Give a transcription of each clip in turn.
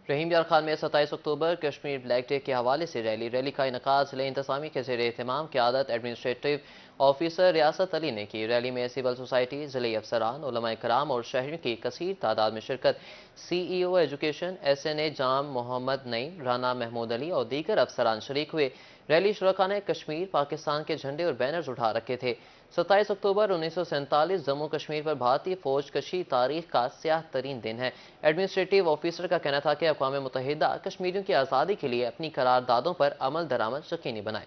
रहीम यार खान में 27 अक्टूबर Kashmir black day के हवाले से रैली का इनकाद ज़िले इंतज़ामी के ज़ेर एहतमाम क़यादत एडमिनिस्ट्रेटिव ऑफिसर रियासत अली ने की। रैली में सिविल सोसाइटी, ज़िले अफसरान, उलमा कराम और शहरियों की कसीर तादाद में शिरकत। CEO एजुकेशन SNA जाम मोहम्मद नईम, राना महमूद अली और दीगर अफसरान शरीक हुए। रैली शुरका ने कश्मीर पाकिस्तान के झंडे और बैनर्स उठा रखे थे। 27 अक्टूबर 1947 जम्मू कश्मीर पर भारतीय फौज कशी तारीख का स्याह तरीन दिन है। एडमिनिस्ट्रेटिव ऑफिसर का कहना था कि अक़वाम मुत्तहिदा कश्मीरियों की आज़ादी के लिए अपनी करारदादों पर अमल दरामद यकीनी बनाए।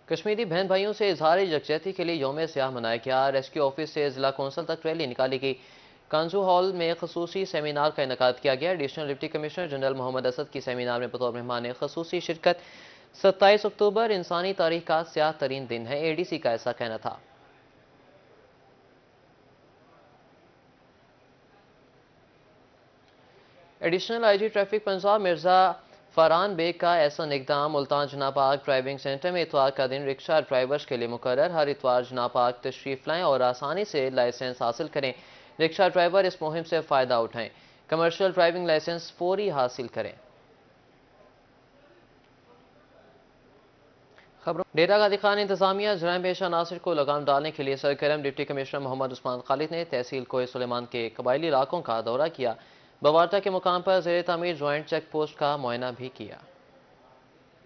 कश्मीरी बहन भाइयों से इजहार यकजहती के लिए यौम स्याह मनाया गया। रेस्क्यू ऑफिस से जिला कौंसल तक रैली निकाली गई। कांजू हॉल में खसूसी सेमिनार का इनकाद किया गया। Additional deputy commissioner general Mohammad Asad की सेमिनार में बतौर मेहमान खसूसी शिरकत। 27 अक्टूबर इंसानी तारीख का स्याह तरीन दिन है, ADC का ऐसा कहना था। Additional IG traffic Punjab Mirza Farhan Baig का ऐसा इकदाम। मुल्तान जनापाक ड्राइविंग सेंटर में इतवार का दिन रिक्शा ड्राइवर्स के लिए मुकर्रर। हर इतवार जनापाक तशरीफ लाएं और आसानी से लाइसेंस हासिल करें। रिक्शा ड्राइवर इस मुहिम से फ़ायदा उठाएं। कमर्शियल ड्राइविंग लाइसेंस फौरी हासिल करें। खबरों डेरा गाजी खान इंतजामिया जराइम पेशा नासिर को लगाम डालने के लिए सरगर्म। डिप्टी कमिश्नर मोहम्मद उस्मान खालिद ने तहसील कोहे सुलेमान के कबायली इलाकों का दौरा किया। बवारटा के मुकाम पर ज़ेर तामीर ज्वाइंट चेक पोस्ट का मुआयना भी किया।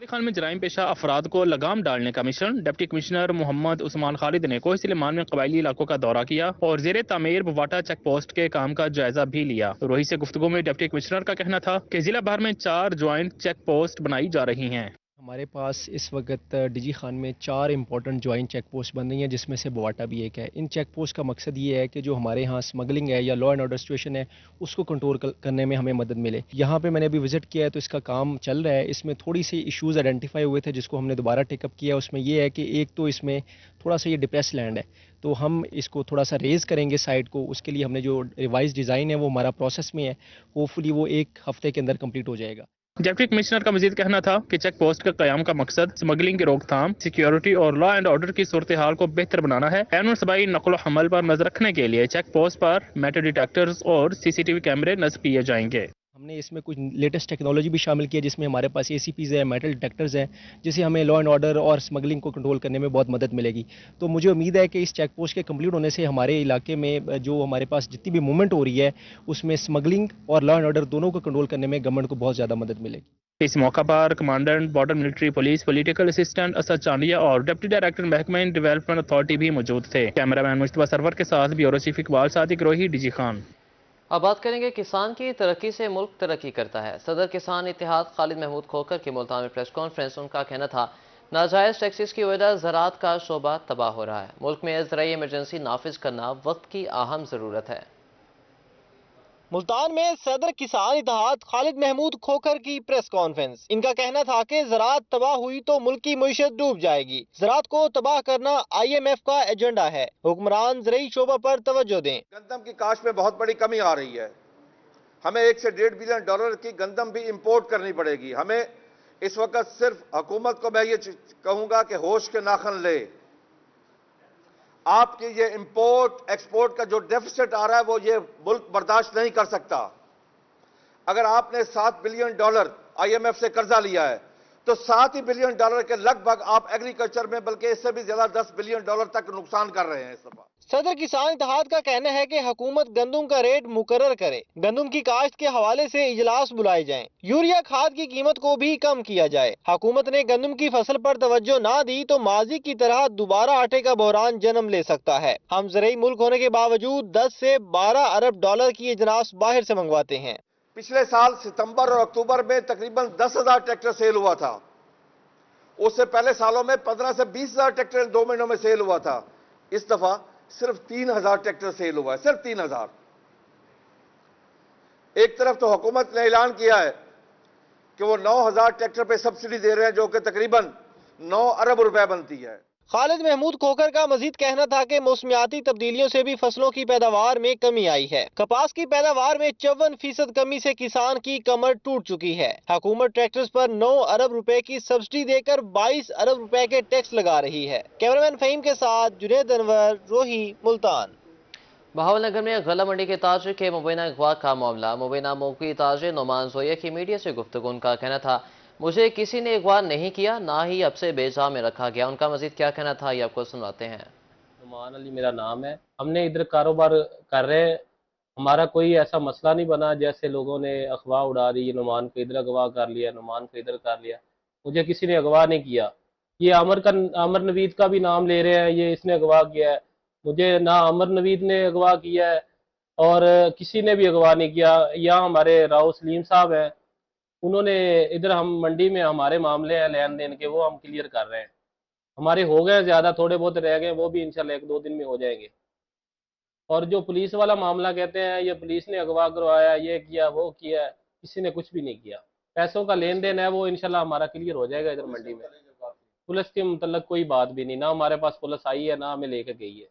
खान में जराइम पेशा अफराद को लगाम डालने का mission. Deputy commissioner Mohammad Usman Khalid ने कोहे सुलेमान में कबायली इलाकों का दौरा किया और जेर तामीर बवाटा चेक पोस्ट के काम का जायजा भी लिया। रोही से गुफ्तगू में डिप्टी कमिश्नर का कहना था कि जिला भर में 4 ज्वाइंट चेक पोस्ट बनाई जा रही हैं। हमारे पास इस वक्त डीजी खान में 4 इंपॉर्टेंट जॉइंट चेक पोस्ट बन रही हैं, जिसमें से बवाटा भी एक है। इन चेक पोस्ट का मकसद ये है कि जो हमारे यहाँ स्मगलिंग है या लॉ एंड ऑर्डर सिचुएशन है, उसको कंट्रोल करने में हमें मदद मिले। यहाँ पे मैंने अभी विजिट किया है तो इसका काम चल रहा है। इसमें थोड़ी सी इश्यूज आइडेंटिफाई हुए थे जिसको हमने दोबारा टेकअप किया। उसमें यह है कि एक तो इसमें थोड़ा सा ये डिप्रेस लैंड है, तो हम इसको थोड़ा सा रेज करेंगे साइड को। उसके लिए हमने जो रिवाइज डिज़ाइन है वो हमारा प्रोसेस में है। होपफुली वो 1 हफ्ते के अंदर कंप्लीट हो जाएगा। डिप्टी कमिश्नर का मजीद कहना था कि चेक पोस्ट के कयाम का मकसद स्मगलिंग की रोकथाम, सिक्योरिटी और लॉ एंड ऑर्डर की सूरत हाल को बेहतर बनाना है। एन सबाई नकलो हमल पर नजर रखने के लिए चेक पोस्ट पर मेटल डिटेक्टर्स और CCTV कैमरे नस्ब किए जाएंगे। हमने इसमें कुछ लेटेस्ट टेक्नोलॉजी भी शामिल की है, जिसमें हमारे पास ACPs है, मेटल डिटेक्टर्स हैं, जिससे हमें लॉ एंड ऑर्डर और स्मगलिंग को कंट्रोल करने में बहुत मदद मिलेगी। तो मुझे उम्मीद है कि इस चेक पोस्ट के कंप्लीट होने से हमारे इलाके में जो हमारे पास जितनी भी मूवमेंट हो रही है उसमें स्मगलिंग और लॉ एंड ऑर्डर दोनों को कंट्रोल करने में गवर्नमेंट को बहुत ज़्यादा मदद मिलेगी। इस मौका पर commandant border military police, political assistant Asad Chandia और डिप्टी डायरेक्टर महकमा डेवलपमेंट अथॉरिटी भी मौजूद थे। कैमरामैन मुश्तबा सरवर के साथ ब्यूरो चीफ इकबाल सादिक, रोही, DG खान। अब बात करेंगे किसान की तरक्की से मुल्क तरक्की करता है। सदर किसान इत्तेहाद खालिद महमूद खोखर की मुल्तान में प्रेस कॉन्फ्रेंस। उनका कहना था नाजायज़ टैक्सेस की वजह ज़राअत का शोबा तबाह हो रहा है। मुल्क में ज़राई इमरजेंसी नाफिज करना वक्त की अहम ज़रूरत है। मुल्तान में सदर किसान इत्तेहाद खालिद महमूद खोखर की प्रेस कॉन्फ्रेंस। इनका कहना था कि ज़राअत तबाह हुई तो मुल्क की मईशत डूब जाएगी। ज़राअत को तबाह करना IMF का एजेंडा है। हुक्मरान ज़राई शोबा पर तवज्जो दें। गंदम की काश्त में बहुत बड़ी कमी आ रही है। हमें $1 से $1.5 बिलियन की गंदम भी इंपोर्ट करनी पड़ेगी। हमें इस वक्त सिर्फ हुकूमत को मैं ये कहूंगा कि होश के नाखन ले। आपकी ये इंपोर्ट एक्सपोर्ट का जो डेफिसिट आ रहा है वो ये मुल्क बर्दाश्त नहीं कर सकता। अगर आपने $7 बिलियन IMF से कर्जा लिया है तो $7 बिलियन के लगभग आप एग्रीकल्चर में, बल्कि इससे भी ज्यादा $10 बिलियन तक नुकसान कर रहे हैं इस दफा। सदर किसान इत्तेहाद का कहना है कि हुकूमत गंदम का रेट मुकर्रर करे। गंदम की काश्त के हवाले से इजलास बुलाए जाएं। यूरिया खाद की कीमत को भी कम किया जाए। हुकूमत ने गंदम की फसल पर तवज्जो ना दी तो माजी की तरह दोबारा आटे का बहरान जन्म ले सकता है। हम ज़राई मुल्क होने के बावजूद 10 से $12 अरब की अजनास बाहर से मंगवाते हैं। पिछले साल सितंबर और अक्टूबर में तकरीबन 10,000 ट्रैक्टर सेल हुआ था। उससे पहले सालों में 15 से 20,000 ट्रैक्टर 2 महीनों में सेल हुआ था। इस दफा सिर्फ 3,000 ट्रैक्टर सेल हुआ है, सिर्फ 3,000। एक तरफ तो हुकूमत ने ऐलान किया है कि वो 9,000 ट्रैक्टर पे सब्सिडी दे रहे हैं, जो कि तकरीबन 9 अरब रुपए बनती है। खालिद महमूद खोखर का मजीद कहना था कि मौसमियाती तब्दीलियों से भी फसलों की पैदावार में कमी आई है। कपास की पैदावार में 54% कमी से किसान की कमर टूट चुकी है। हुकूमत ट्रैक्टर्स पर 9 अरब रुपए की सब्सिडी देकर 22 अरब रुपए के टैक्स लगा रही है। कैमरामैन फहीम के साथ जुनेद अनवर, रोही, मुल्तान। बहावलनगर में गला मंडी के ताजर के मुबैना अगवा का मामला। मुबैना मौकी ताजर नोमान जोया की मीडिया से गुफ्तगू। उनका कहना था, मुझे किसी ने अगवा नहीं किया, ना ही अब से बेजा में रखा गया। उनका मजीद क्या कहना था ये आपको सुनाते हैं। नुमान अली मेरा नाम है। हमने इधर कारोबार कर रहे हैं, हमारा कोई ऐसा मसला नहीं बना जैसे लोगों ने अफवाह उड़ा दी, नुमान को इधर अगवा कर लिया, नुमान को इधर कर लिया। मुझे किसी ने अगवा नहीं किया। ये अमर नवीद का भी नाम ले रहे हैं, ये इसने अगवा किया है। मुझे ना अमर नवीद ने अगवा किया है और किसी ने भी अगवा नहीं किया। यहाँ हमारे राव सलीम साहब हैं, उन्होंने इधर हम मंडी में हमारे मामले हैं लेन देन के, वो हम क्लियर कर रहे हैं। हमारे हो गए ज्यादा, थोड़े बहुत रह गए, वो भी इंशाल्लाह 1-2 दिन में हो जाएंगे। और जो पुलिस वाला मामला कहते हैं ये पुलिस ने अगवा करवाया, ये किया वो किया, किसी ने कुछ भी नहीं किया। पैसों का लेन देन है, वो इंशाल्लाह हमारा क्लियर हो जाएगा इधर मंडी में। पुलिस के मतलब कोई बात भी नहीं, ना हमारे पास पुलिस आई है ना हमें लेकर गई है।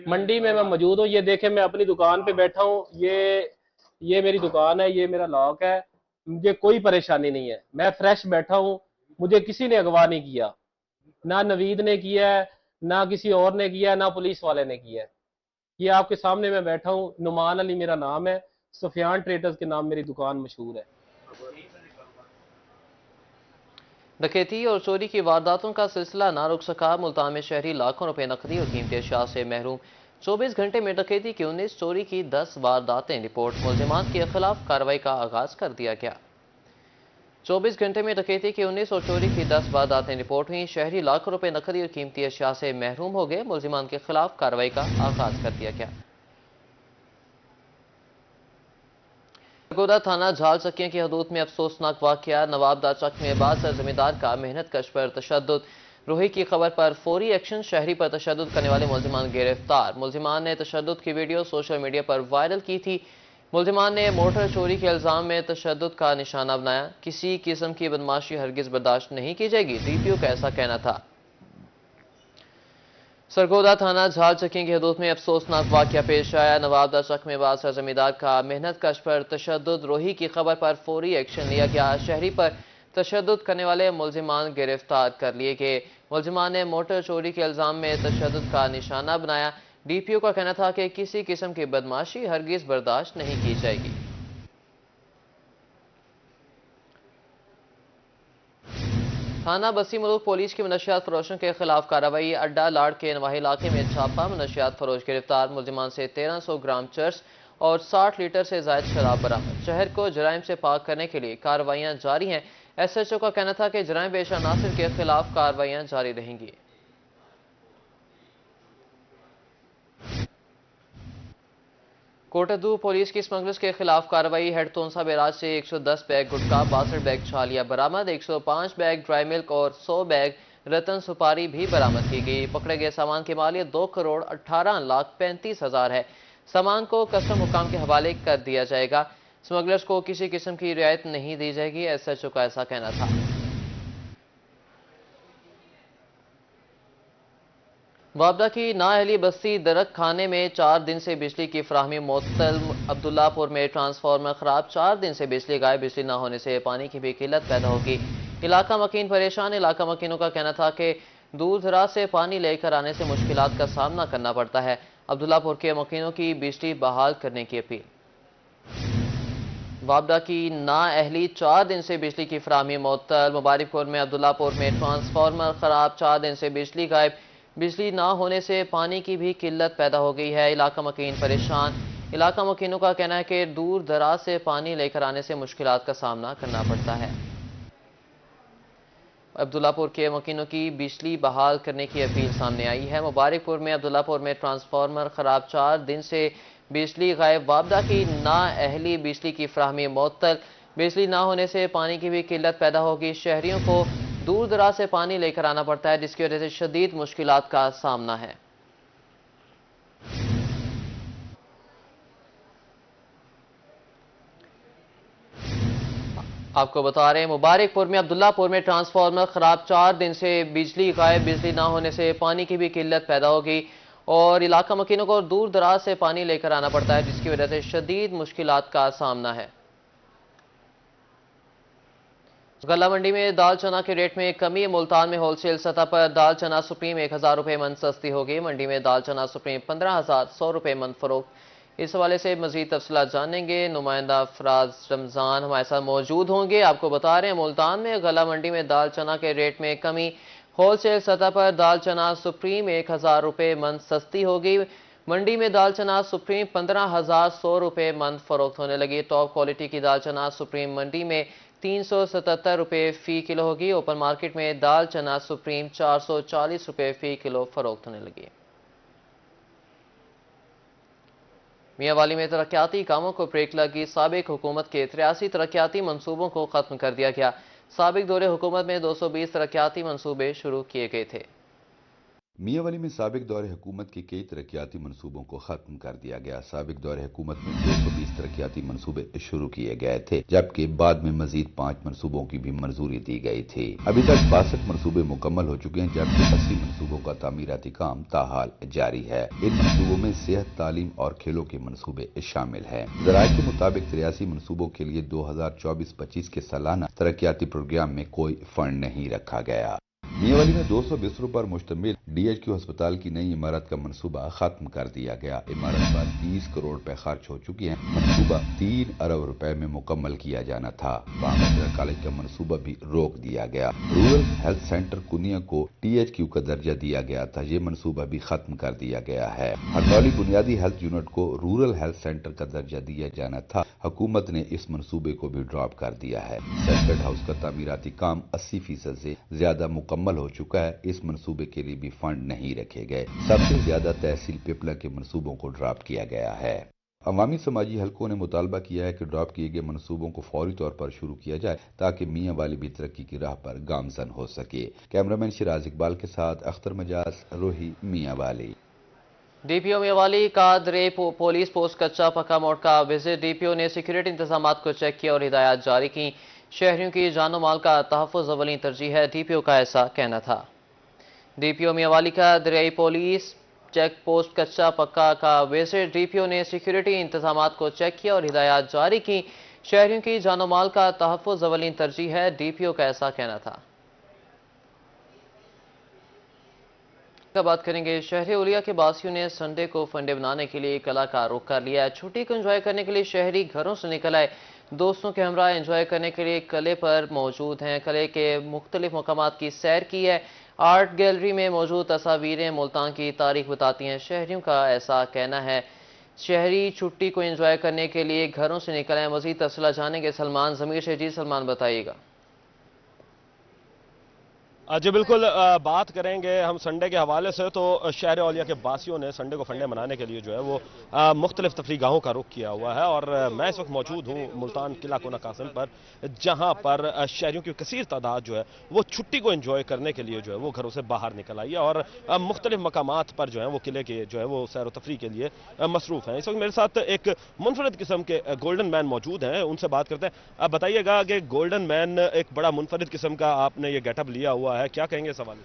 मंडी में मैं मौजूद हूँ, ये देखे मैं अपनी दुकान पे बैठा हूँ, ये मेरी दुकान है, ये मेरा लॉक है, मुझे कोई परेशानी नहीं है, मैं फ्रेश बैठा हूँ। मुझे किसी ने अगवा नहीं किया, ना नवीद ने किया है, ना किसी और ने किया है, ना पुलिस वाले ने किया है। ये आपके सामने मैं बैठा हूँ। नुमान अली मेरा नाम है, सुफियान ट्रेडर्स के नाम मेरी दुकान मशहूर है। डकैती और चोरी की वारदातों का सिलसिला ना रुक सका। मुल्तान में शहरी लाखों रुपए नकदी और कीमती अशिया से महरूम। 24 घंटे में डकैती की 19, चोरी की 10 वारदातें रिपोर्ट। मुल्जिमान के खिलाफ कार्रवाई का आगाज कर दिया गया। 24 घंटे में डकैती की 19 और चोरी की 10 वारदातें रिपोर्ट हुई। शहरी लाखों रुपए नकदी और कीमती अशिया से महरूम हो गए। मुल्जिमान के खिलाफ कार्रवाई का आगाज कर दिया गया। सरगोदा थाना झाल चक्कियां की हदूद में अफसोसनाक वाकया। नवाबदार चक में बासर जमींदार का मेहनत कश पर तशद्दुद। रोही की खबर पर फौरी एक्शन। शहरी पर तशद्दुद करने वाले मुल्जिमान गिरफ्तार। मुल्जिमान ने तशद्दुद की वीडियो सोशल मीडिया पर वायरल की थी। मुल्जिमान ने मोटर चोरी के इल्जाम में तशद्दुद का निशाना बनाया। किसी किस्म की बदमाशी हरगिज बर्दाश्त नहीं की जाएगी, डीपीओ का ऐसा कहना था। सरगोदा थाना झाल चक्की की हदूद में अफसोसनाक वाकया पेश आया। नवाबदार चक में बासर जमींदार का मेहनत कश पर तशद्दुद। रोही की खबर पर फौरी एक्शन लिया गया। शहरी पर तशद्दुद करने वाले मुल्जिमान गिरफ्तार कर लिए गए। मुल्जिमान ने मोटर चोरी के इल्जाम में तशद्दुद का निशाना बनाया। डीपीओ का कहना था कि किसी किस्म की बदमाशी हरगिज बर्दाश्त नहीं की जाएगी। थाना बसी मुल्क पुलिस की मनशियात फरोशों के खिलाफ कार्रवाई। अड्डा लाड़ के नवाही इलाके में छापा। मनशियात फरोश गिरफ्तार। मुल्जिमान से 1300 ग्राम चर्स और 60 लीटर से जायद शराब बरामद। शहर को जराइम से पाक करने के लिए कार्रवाइयां जारी हैं। एसएचओ का कहना था कि जराइम पेशा नासिर के खिलाफ कार्रवाइयां जारी रहेंगी। कोटदू पुलिस की स्मगलर्स के खिलाफ कार्रवाई। हेड तोनसा बैराज से 110 बैग गुटखा, 62 बैग छालिया बरामद। 105 बैग ड्राई मिल्क और 100 बैग रतन सुपारी भी बरामद की गई। पकड़े गए सामान की मालियत 2,18,35,000 है। सामान को कस्टम हुकाम के हवाले कर दिया जाएगा। स्मगलर्स को किसी किस्म की रियायत नहीं दी जाएगी, एसएचओ का ऐसा कहना था। वाबदा की नाअहली बस्ती दरक खाने में 4 दिन से बिजली की फराहमी मुअत्तल। अब्दुल्लापुर में ट्रांसफार्मर खराब। 4 दिन से बिजली गायब। बिजली ना होने से पानी की भी किल्लत पैदा होगी। इलाका मकीन परेशान। इलाका मकीनों का कहना था कि दूर दराज से पानी लेकर आने से मुश्किलात का सामना करना पड़ता है। अब्दुल्लापुर के मकीनों की बिजली बहाल करने की अपील। वाबदा की नाअहली 4 दिन से बिजली की फराहमी मुअत्तल। मुबारकपुर में अब्दुल्लापुर में ट्रांसफार्मर खराब। 4 दिन से बिजली गायब। बिजली ना होने से पानी की भी किल्लत पैदा हो गई है। इलाका मकीन परेशान। इलाका मकीनों का कहना है कि दूर दराज से पानी लेकर आने से मुश्किलात का सामना करना पड़ता है। अब्दुल्लापुर के मकीनों की बिजली बहाल करने की अपील सामने आई है। मुबारकपुर में अब्दुल्लापुर में ट्रांसफार्मर खराब। 4 दिन से बिजली गायब। वाबदा की नाअहली बिजली की फराहमी मुअत्तल। बिजली ना होने से पानी की भी किल्लत पैदा होगी। शहरियों को दूर दराज से पानी लेकर आना पड़ता है, जिसकी वजह से शदीद मुश्किलात का सामना है। आपको बता रहे हैं मुबारकपुर में अब्दुल्लापुर में ट्रांसफार्मर खराब। 4 दिन से बिजली गायब। बिजली ना होने से पानी की भी किल्लत पैदा होगी और इलाका मकीनों को दूर दराज से पानी लेकर आना पड़ता है, जिसकी वजह से शदीद मुश्किलात का सामना है। गला मंडी में दाल चना के रेट में कमी। मुल्तान में होलसेल सतह पर दाल चना सुप्रीम 1000 रुपये मन सस्ती होगी। मंडी में दाल चना सुप्रीम 15,100 रुपये मन फरोख्त। इस हवाले से मजीद तफसीलात जानेंगे। नुमाइंदा फराज रमजान हमारे साथ मौजूद होंगे। आपको बता रहे हैं मुल्तान में गला मंडी में दाल चना के रेट में कमी। होलसेल सतह पर दाल चना सुप्रीम 1000 रुपये मन सस्ती हो गई। मंडी में दाल चना सुप्रीम 15,100 रुपये मन फरोख्त होने लगी। टॉप क्वालिटी की दाल चना सुप्रीम मंडी में 377 रुपये फी किलो होगी। ओपन मार्केट में दाल चना सुप्रीम 440 रुपये फी किलो फरोख्त होने लगी। मियांवाली में तरक्याती कामों को ब्रेक लगी। साबिक हुकूमत के 83 तरक्याती मंसूबों को खत्म कर दिया गया। साबिक दौरे हुकूमत में 220 तरक्याती मंसूबे शुरू किए गए थे। मियांवाली में साबिक दौरे हुकूमत के कई तरक्याती मंसूबों को खत्म कर दिया गया। साबिक दौरे हुकूमत में 220 तरक्याती मंसूबे शुरू किए गए थे, जबकि बाद में मजीद 5 मंसूबों की भी मंजूरी दी गई थी। अभी तक 62 मंसूबे मुकम्मल हो चुके हैं, जबकि 80 मंसूबों का तामीराती काम ताहाल जारी है। इन मंसूबों में सेहत, तालीम और खेलों के मंसूबे शामिल हैं। ज़राए के मुताबिक 83 मंसूबों के लिए 2024-25 के सालाना तरक्याती प्रोग्राम में कोई फंड नहीं रखा गया। मियांवाली में 200 बिस्तरों पर मुश्तमिल DHQ अस्पताल की नई इमारत का मंसूबा खत्म कर दिया गया। इमारत पर 30 करोड़ रुपए खर्च हो चुके हैं। मंसूबा 3 अरब रुपए में मुकम्मल किया जाना था। बांग्लादेश कॉलेज का मंसूबा भी रोक दिया गया। रूरल हेल्थ सेंटर कुनिया को THQ का दर्जा दिया गया था, ये मंसूबा भी खत्म कर दिया गया है। हरदौली बुनियादी हेल्थ यूनिट को रूरल हेल्थ सेंटर का दर्जा दिया जाना था, हुकूमत ने इस मंसूबे को भी ड्रॉप कर दिया है। सर्किट हाउस का तामीराती काम 80% से ज्यादा मुकम्मल हो चुका है। इस मंसूबे के लिए भी फंड नहीं रखे गए। सबसे ज्यादा तहसील पिपला के मंसूबों को ड्रॉप किया गया है। अवामी समाजी हलकों ने मुतालबा किया है कि ड्रॉप किए गए मंसूबों को फौरी तौर पर शुरू किया जाए, ताकि मियांवाली भी तरक्की की राह पर गामजन हो सके। कैमरामैन शिराज इकबाल के साथ अख्तर मजाज, रोही, मियांवाली। DPO मियांवाली का दरे पुलिस पोस्ट कच्चा पक्का मोड़ का विजिट। DPO ने सिक्योरिटी इंतजाम को चेक किया और हिदायत जारी की। शहरियों की जानो माल का तहफ़्फ़ुज़ अव्वली तरजीह है, DPO का ऐसा कहना था। DPO मियांवाली का दरियाई पुलिस चेक पोस्ट कच्चा पक्का का विजिट। DPO ने सिक्योरिटी इंतजाम को चेक किया और हिदायत जारी की। शहरियों की जानो माल का तहफ़्फ़ुज़ अव्वली तरजीह है, DPO का ऐसा कहना था। बात करेंगे शहरी उलिया के बासियों ने संडे को फंडे बनाने के लिए कला का रुख कर लिया है। छुट्टी को एंजॉय करने के लिए शहरी घरों से निकल आए। दोस्तों के हमरा एंजॉय करने के लिए कले पर मौजूद हैं। कले के मुख्तलिफ मकामात की सैर की है। आर्ट गैलरी में मौजूद तस्वीरें मुल्तान की तारीख बताती हैं। शहरियों का ऐसा कहना है शहरी छुट्टी को एंजॉय करने के लिए घरों से निकल आए। मजीद तफसीलात जानेंगे सलमान जमीर से। जी सलमान, बताइएगा। जी बिल्कुल, बात करेंगे हम संडे के हवाले से, तो शहर औलिया के बासियों ने संडे को फंडे मनाने के लिए जो है वो मुख्तलिफ तफरी गाहों का रुख किया हुआ है। और मैं इस वक्त मौजूद हूँ मुल्तान किला कोना कासिम पर, जहाँ पर शहरियों की कसीर तादाद जो है वो छुट्टी को एंजॉय करने के लिए जो है वो घरों से बाहर निकल आई है और मुख्तलिफ मकामात पर जो है वो किले के जो है वो सैर व तफरी के लिए मसरूफ़ हैं। इस वक्त मेरे साथ एक मुनफरद किस्म के गोल्डन मैन मौजूद हैं, उनसे बात करते हैं। आप बताइएगा कि गोल्डन मैन एक बड़ा मुनफरद किस्म का आपने ये गेटअप लिया हुआ है, क्या कहेंगे सवाल?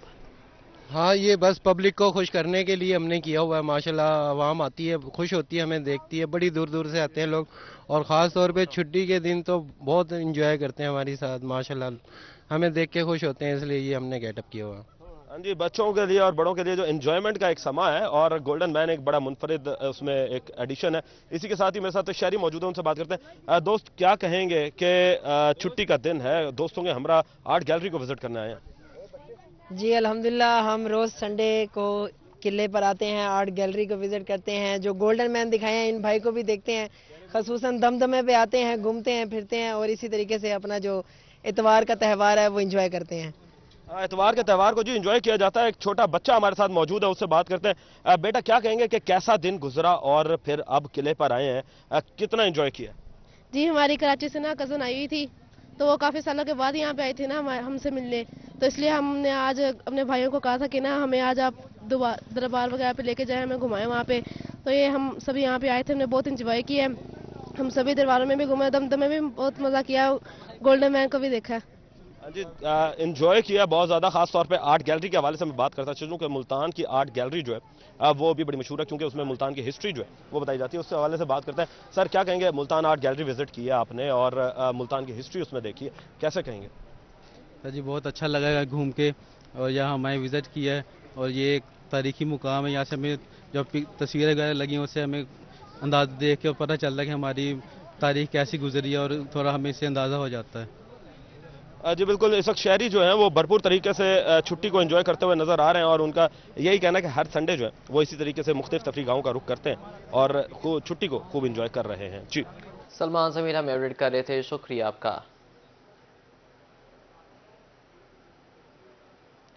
हाँ, ये बस पब्लिक को खुश करने के लिए हमने किया हुआ है। माशाल्लाह आवाम आती है, खुश होती है, हमें देखती है, बड़ी दूर दूर से आते हैं लोग और ख़ास तौर पे छुट्टी के दिन तो बहुत इंजॉय करते हैं हमारे साथ। माशाल्लाह हमें देख के खुश होते हैं, इसलिए ये हमने गेटअप किया हुआ है। हाँ जी, बच्चों के लिए और बड़ों के लिए जो एंजॉयमेंट का एक समा है और गोल्डन मैन एक बड़ा मुनफरिद उसमें एक एडिशन है। इसी के साथ ही मेरे साथ शहरी मौजूद है, उनसे बात करते हैं। दोस्त, क्या कहेंगे कि छुट्टी का दिन है, दोस्तों के हमरा आर्ट गैलरी को विजिट करने आए हैं? जी अल्हम्दुलिल्लाह, हम रोज़ संडे को किले पर आते हैं, आर्ट गैलरी को विज़िट करते हैं। जो गोल्डन मैन दिखाए हैं इन भाई को भी देखते हैं, ख़ुसूसन दमदमे पे आते हैं, घूमते हैं, फिरते हैं और इसी तरीके से अपना जो इतवार का त्यौहार है वो एंजॉय करते हैं। इतवार के त्यौहार को जी एंजॉय किया जाता है। एक छोटा बच्चा हमारे साथ मौजूद है, उससे बात करते हैं। बेटा, क्या कहेंगे कि कैसा दिन गुजरा और फिर अब किले पर आए हैं, कितना एंजॉय किया? जी, हमारी कराची से ना कज़न आई हुई थी, तो वो काफ़ी सालों के बाद यहाँ पे आई थी ना हमसे मिलने, तो इसलिए हमने आज अपने भाइयों को कहा था कि ना हमें आज आप दरबार वगैरह पे लेके जाएं, हमें घुमाएं वहाँ पे। तो ये हम सभी यहाँ पे आए थे, हमने बहुत इंजॉय किया। हम सभी दरबारों में भी घूमे, दमदमे में भी बहुत मज़ा किया, गोल्डन मैन को भी देखा। जी, एंजॉय किया बहुत ज़्यादा। खास तौर पे आर्ट गैलरी के हवाले से मैं बात करता चलूँ कि मुल्तान की आर्ट गैलरी जो है वो भी बड़ी मशहूर है, क्योंकि उसमें मुल्तान की हिस्ट्री जो है वो बताई जाती है। उसके हवाले से बात करते हैं। सर, क्या कहेंगे, मुल्तान आर्ट गैलरी विजिट किया आपने और मुल्तान की हिस्ट्री उसमें देखी है, कैसे कहेंगे? सर जी, बहुत अच्छा लगा घूम के और यहाँ हमें विज़िट किया है और ये एक तारीखी मुकाम है। यहाँ से हमें जो तस्वीरें वगैरह लगी हैं उससे हमें अंदाज देख के पता चलता है कि हमारी तारीख कैसी गुजरी है, और थोड़ा हमें इससे अंदाज़ा हो जाता है। जी बिल्कुल, इस वक्त शहरी जो हैं वो भरपूर तरीके से छुट्टी को एंजॉय करते हुए नजर आ रहे हैं और उनका यही कहना है कि हर संडे जो है वो इसी तरीके से मुख्तलिफ तफरीह गाहों का रुख करते हैं और छुट्टी को खूब एंजॉय कर रहे हैं। जी सलमान ज़मीर हम एडिट कर रहे थे, शुक्रिया आपका।